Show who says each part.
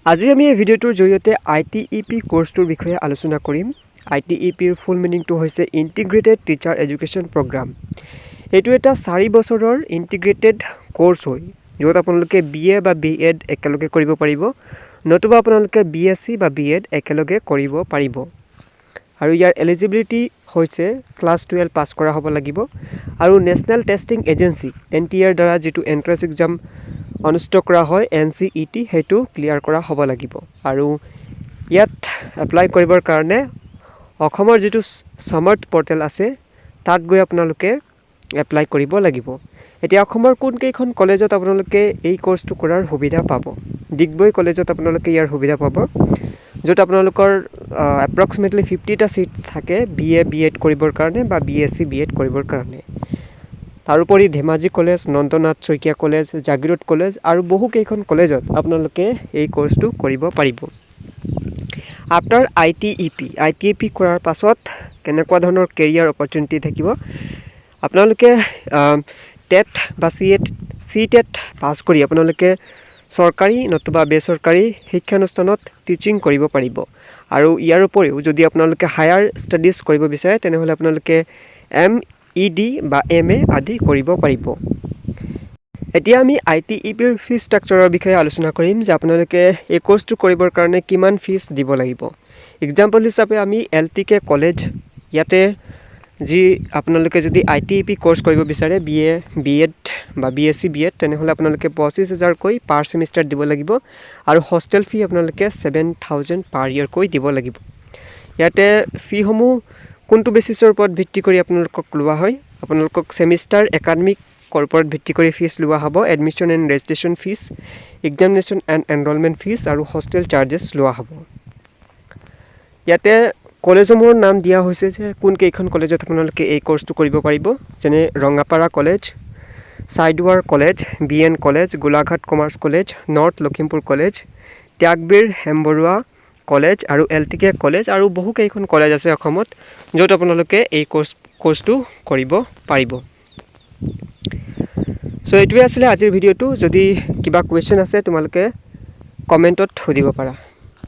Speaker 1: আজি আমি এই ভিডিওটোৰ জৰিয়তে ITEP কোৰ্সটোৰ বিষয়ে আলোচনা কৰিম। ITEPৰ ফুল মিনিংটো হৈছে ইন্টিগ্ৰেটেড টিচাৰ এডুকেশ্যন প্ৰগ্ৰাম। এইটো এটা 4 বছৰৰ ইন্টিগ্ৰেটেড কোৰ্স হয় য'ত আপোনালোকে BA বা BEd একেলগে কৰিব পাৰিব নতুবা আপোনালোকে BSc বা BEd একেলগে কৰিব পাৰিব। আৰু ইয়াৰ এলিজিবিলিটি হৈছে ক্লাছ 12 পাছ কৰা হ'ব লাগিব আৰু নেশ্যনেল টেষ্টিং এজেন্সি NTR দ্বাৰা যেটো এন্ট্ৰেন্স এক্সাম অনুষ্ঠিত কৰা হয় NCET হেতু ক্লিয়াৰ কৰা হ'ব লাগিব আৰু ইয়াত এপ্লাই কৰিবৰ কাৰণে অসমৰ যেটো সামৰ্থ পোৰ্টেল আছে তাত গৈ আপোনালোকে এপ্লাই কৰিব লাগিব। এতিয়া অসমৰ কোন কেইখন কলেজত আপোনালোকে এই কোৰ্সটো কৰাৰ সুবিধা পাব। ডিগবৈ কলেজত আপোনালোকে ইয়াৰ সুবিধা পাব য'ত আপোনালোকৰ approximately 50টা সিট থাকে BA BEd কৰিবৰ কাৰণে বা BSc BEd কৰিবৰ কাৰণে। তাৰোপৰি Dhemaji college, Nandanath Saikia college, Jagiroad college আৰু বহু কেইখন কলেজত আপোনালোকে এই কোৰ্সটো কৰিব পাৰিব। আফটাৰ ITEP কৰাৰ পাছত কেনেকুৱা ধৰণৰ কেৰিয়াৰ অপৰচুনিটি থাকিব আপোনালোকে টেট বা CTET পাছ কৰি আপোনালোকে চৰকাৰী নতুবা বেচৰকাৰী শিক্ষানুষ্ঠানত টিচিং কৰিব পাৰিব আৰু ইয়াৰ উপৰিও যদি আপোনালোকে হায়াৰ ষ্টাডিজ কৰিব বিচাৰে তেনেহলে আপোনালোকে MED বা MA আদি কৰিব পাৰিব। এতিয়া আমি ITEPৰ ফি ষ্ট্ৰাকচাৰৰ বিষয়ে আলোচনা কৰিম যে আপোনালোকে এই কোৰ্সটো কৰিবৰ কাৰণে কিমান ফিস দিব লাগিব। এক্সাম্পল হিচাপে আমি LTK কলেজ ইয়াতে যি আপোনালোকে যদি ITEP কোৰ্স কৰিব বিচাৰে BA BEd বা BSc BEd তেনেহলে আপোনালোকে 25000 কৈ পাৰ সেমিস্টাৰ দিব লাগিব আৰু হোষ্টেল ফি আপোনালোকে 7000 পাৰ ইয়াৰ কৈ দিব লাগিব। ইয়াতে ফি সমূহ কোনটো বেচিছৰ ওপৰত ভিত্তি কৰি আপোনালোকক লোৱা হয় আপোনালোকক সেমিস্টাৰ একাডেমিক ওপৰত ভিত্তি কৰি ফিস লোৱা হ'ব। Admission and registration fees, examination and enrolment fees আৰু হোষ্টেল চাৰ্জেছ লোৱা হ'ব। ইয়াতে কলেজসমূহৰ নাম দিয়া হৈছে যে কোন কেইখন কলেজত আপোনালোকে এই কোৰ্সটো কৰিব পাৰিব যেনে ৰঙাপাৰা কলেজ, সাইডৱাৰ college, BN college, Golaghat commerce college, north Lakhimpur college, Tyagbir Hem Barua college আৰু LTK কলেজ আৰু বহু কেইখন কলেজ আছে অসমত য'ত আপোনালোকে এই কোৰ্সটো কৰিব পাৰিব। সো এইটোৱে আছিল আজিৰ ভিডিওটো। যদি কিবা কোৱেশ্চন আছে তোমালোকে কমেন্টত সুধিব পাৰা।